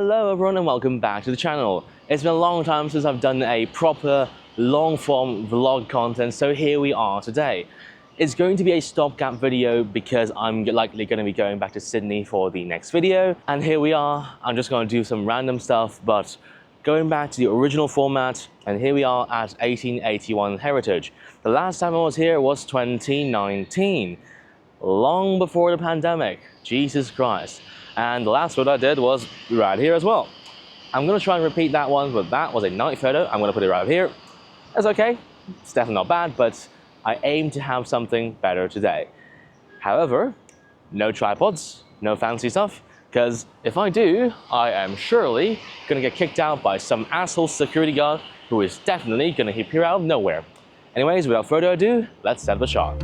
Hello everyone and welcome back to the channel. It's been a long time since I've done a proper long-form vlog content, so here we are today. It's going to be a stopgap video because I'm likely going to be going back to Sydney for the next video. And here we are. I'm just going to do some random stuff, but going back to the original format, and here we are at 1881 Heritage. The last time I was here was 2019, long before the pandemic. Jesus Christ. And the last photo I did was right here as well. I'm going to try and repeat that one, but that was a night photo. I'm going to put it right here. That's okay. It's definitely not bad, but I aim to have something better today. However, no tripods, no fancy stuff, because if I do, I am surely going to get kicked out by some asshole security guard who is definitely going to appear out of nowhere. Anyways, without further ado, let's set the shot.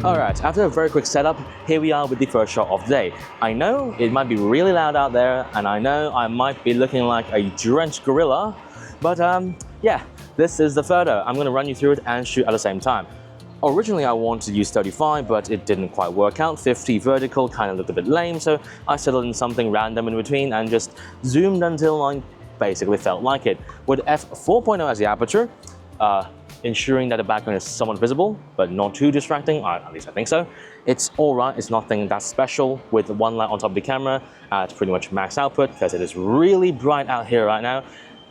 Alright, after a very quick setup, here we are with the first shot of the day. I know it might be really loud out there, and I know I might be looking like a drenched gorilla, but yeah, this is the photo. I'm going to run you through it and shoot at the same time. Originally I wanted to use 35, but it didn't quite work out. 50 vertical kind of looked a bit lame, so I settled in something random in between and just zoomed until I basically felt like it. With F2.8L as the aperture, ensuring that the background is somewhat visible, but not too distracting, at least I think so. It's alright, it's nothing that special. With one light on top of the camera, it's pretty much max output because it is really bright out here right now.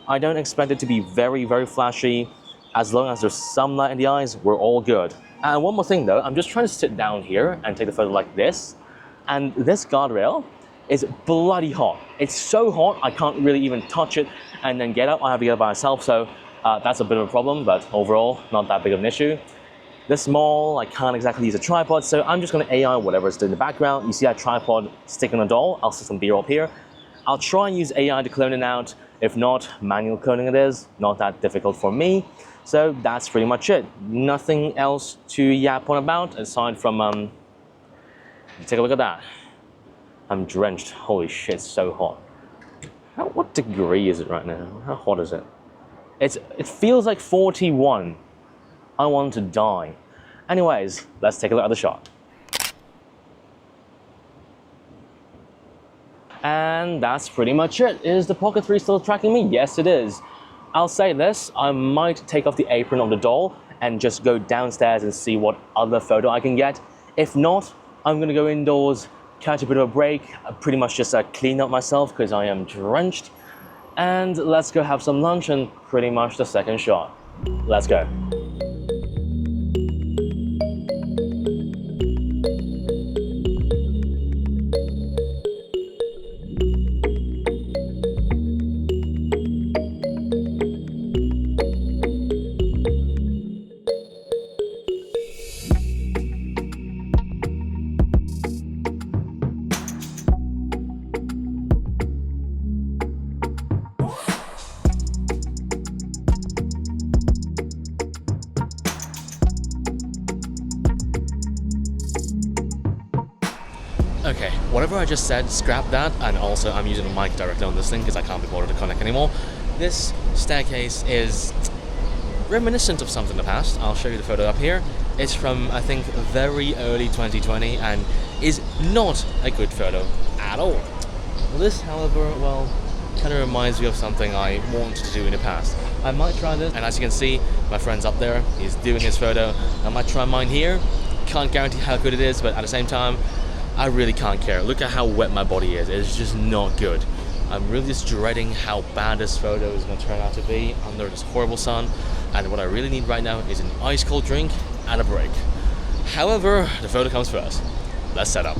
I don't expect it to be very, very flashy. As long as there's some light in the eyes, we're all good. And one more thing though, I'm just trying to sit down here and take the photo like this, and this guardrail is bloody hot. It's so hot, I can't really even touch it and then get up. I have to get up by myself, so that's a bit of a problem, but overall, not that big of an issue. This small, I can't exactly use a tripod, so I'm just going to AI whatever is doing in the background. You see that tripod sticking on a doll? I'll stick some B-roll up here. I'll try and use AI to clone it out. If not, manual cloning it is. Not that difficult for me. So that's pretty much it. Nothing else to yap on about, aside from, take a look at that. I'm drenched. Holy shit, it's so hot. What degree is it right now? How hot is it? It feels like 41. I want to die. Anyways, let's take a look at the shot. And that's pretty much it. Is the Pocket 3 still tracking me? Yes, it is. I'll say this, I might take off the apron of the doll and just go downstairs and see what other photo I can get. If not, I'm gonna go indoors, catch a bit of a break, pretty much just clean up myself because I am drenched. And let's go have some lunch and pretty much the second shot. Let's go. Okay, whatever I just said, scrap that, and also I'm using the mic directly on this thing because I can't be bothered to connect anymore. This staircase is reminiscent of something in the past. I'll show you the photo up here. It's from, I think, very early 2020 and is not a good photo at all. This, however, well, kind of reminds me of something I wanted to do in the past. I might try this, and as you can see, my friend's up there, he's doing his photo. I might try mine here. Can't guarantee how good it is, but at the same time, I really can't care. Look at how wet my body is. It's just not good. I'm really just dreading how bad this photo is going to turn out to be under this horrible sun. And what I really need right now is an ice cold drink and a break. However, the photo comes first. Let's set up.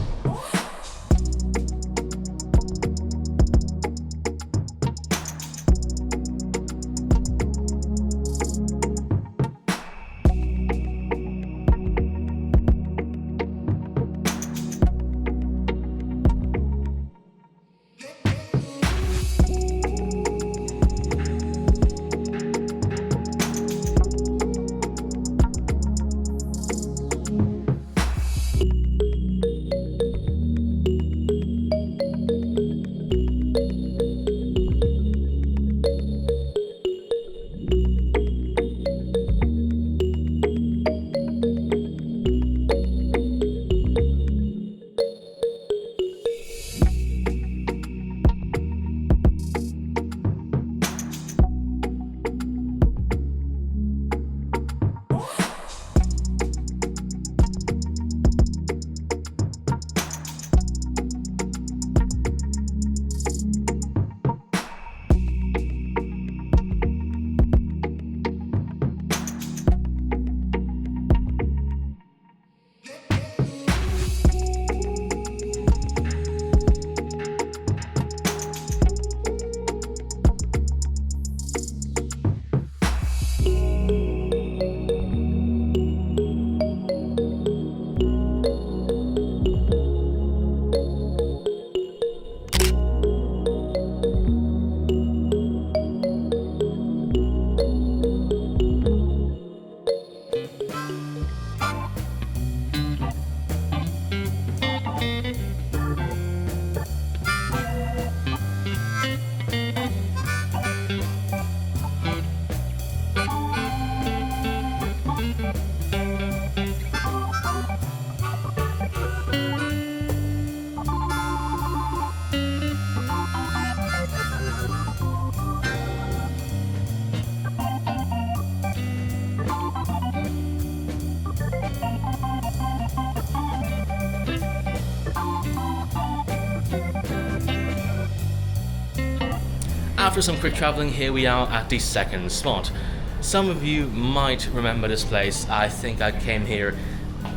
After some quick traveling, here we are at the second spot. Some of you might remember this place. I think I came here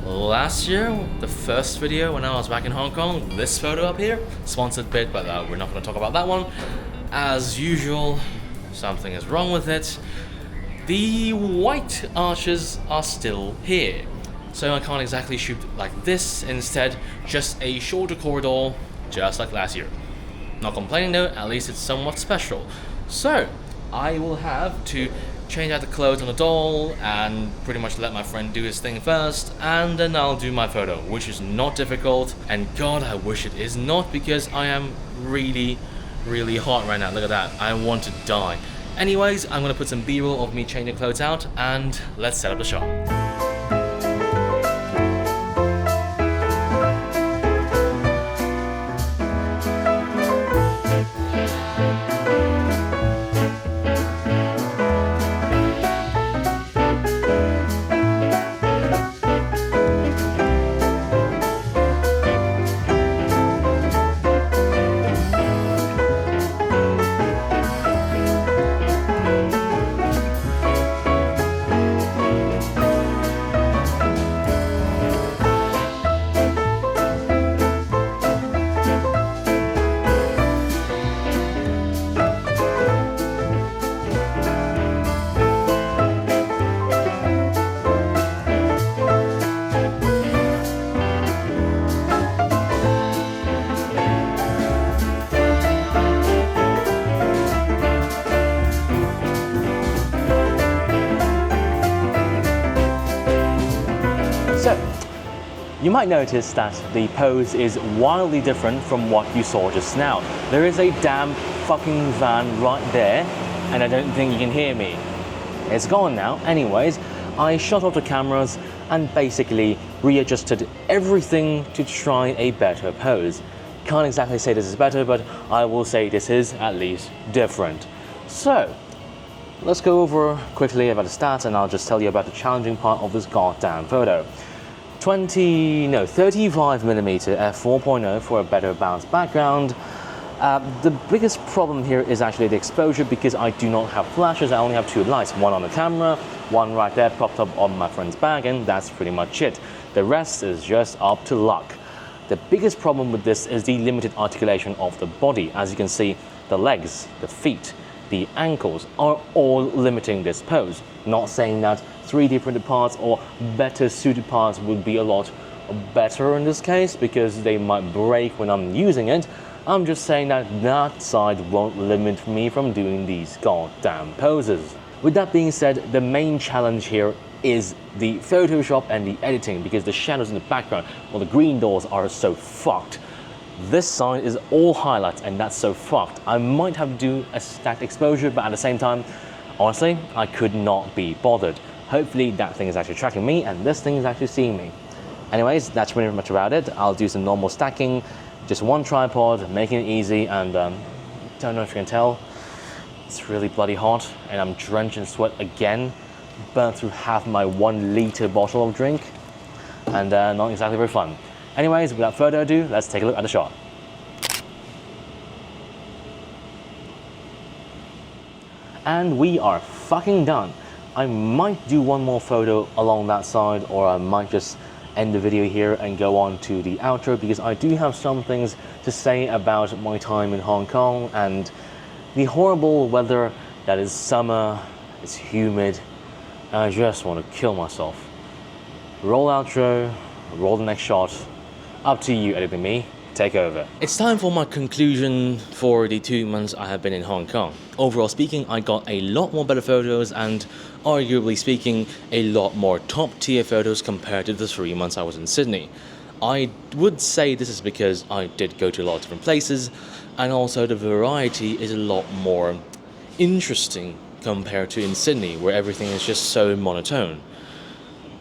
last year, the first video when I was back in Hong Kong. This photo up here, sponsored bit, but we're not going to talk about that one. As usual, something is wrong with it. The white arches are still here, so I can't exactly shoot like this. Instead, just a shorter corridor, just like last year. Not complaining though, at least it's somewhat special. So, I will have to change out the clothes on the doll and pretty much let my friend do his thing first, and then I'll do my photo, which is not difficult, and God, I wish it is not, because I am really hot right now. Look at that, I want to die. Anyways, I'm gonna put some B-roll of me changing clothes out, and let's set up the shot. You might notice that the pose is wildly different from what you saw just now. There is a damn fucking van right there, and I don't think you can hear me. It's gone now. Anyways, I shut off the cameras and basically readjusted everything to try a better pose. Can't exactly say this is better, but I will say this is at least different. So, let's go over quickly about the stats, and I'll just tell you about the challenging part of this goddamn photo. 35mm f4.0 for a better balanced background. The biggest problem here is actually the exposure, because I do not have flashes. I only have two lights, one on the camera, one right there propped up on my friend's bag, and that's pretty much it. The rest is just up to luck. The biggest problem with this is the limited articulation of the body. As you can see, the legs, the feet, the ankles are all limiting this pose. Not saying that 3D printed parts or better suited parts would be a lot better in this case, because they might break when I'm using it. I'm just saying that that side won't limit me from doing these goddamn poses. With that being said, the main challenge here is the Photoshop and the editing, because the shadows in the background, well, the green doors are so fucked. This side is all highlights, and that's so fucked. I might have to do a stacked exposure, but at the same time, honestly, I could not be bothered. Hopefully that thing is actually tracking me, and this thing is actually seeing me. Anyways, that's pretty much about it. I'll do some normal stacking, just one tripod, making it easy, and don't know if you can tell, it's really bloody hot, and I'm drenched in sweat again. Burnt through half my 1 liter bottle of drink, and not exactly very fun. Anyways, without further ado, let's take a look at the shot. And we are fucking done. I might do one more photo along that side, or I might just end the video here and go on to the outro, because I do have some things to say about my time in Hong Kong and the horrible weather that is summer, it's humid, and I just want to kill myself. Roll outro, roll the next shot. Up to you, editing me. Take over. It's time for my conclusion for the 2 months I have been in Hong Kong. Overall speaking, I got a lot more better photos, and arguably speaking, a lot more top tier photos compared to the 3 months I was in Sydney. I would say this is because I did go to a lot of different places, and also the variety is a lot more interesting compared to in Sydney, where everything is just so monotone.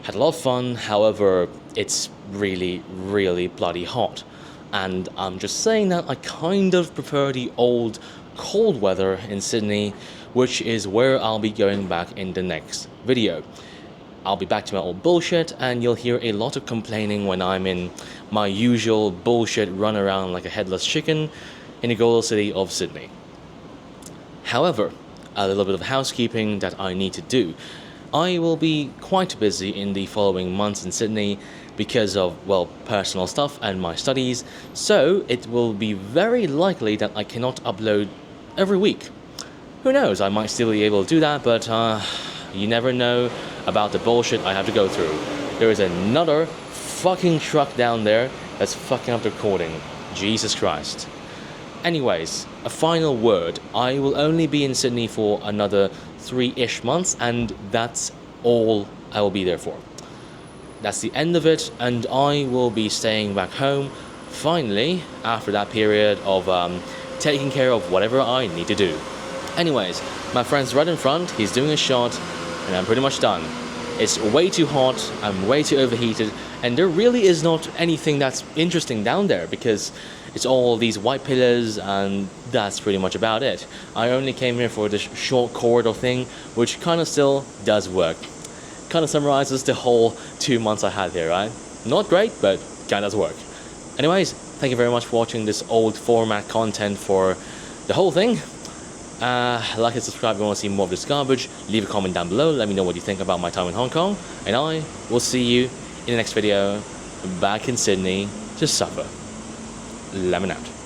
Had a lot of fun, however, it's really, really bloody hot. And I'm just saying that I kind of prefer the old cold weather in Sydney, which is where I'll be going back in the next video. I'll be back to my old bullshit, and you'll hear a lot of complaining when I'm in my usual bullshit run around like a headless chicken in the golden city of Sydney. However, a little bit of housekeeping that I need to do. I will be quite busy in the following months in Sydney because of, well, personal stuff and my studies, so it will be very likely that I cannot upload every week. Who knows, I might still be able to do that, but you never know about the bullshit I have to go through. There is another fucking truck down there that's fucking up the recording. Jesus Christ. Anyways, a final word. I will only be in Sydney for another 3-ish months, and that's all I will be there for. That's the end of it, and I will be staying back home, finally, after that period of taking care of whatever I need to do. Anyways, my friend's right in front, he's doing a shot, and I'm pretty much done. It's way too hot, I'm way too overheated, and there really is not anything that's interesting down there, because it's all these white pillars, and that's pretty much about it. I only came here for this short corridor thing, which kind of still does work. Kind of summarizes the whole 2 months I had here, right? Not great, but kind of does work. Anyways, thank you very much for watching this old format content for the whole thing. Like and subscribe if you want to see more of this garbage. Leave a comment down below, let me know what you think about my time in Hong Kong, and I will see you in the next video back in Sydney to suffer. Lemon out.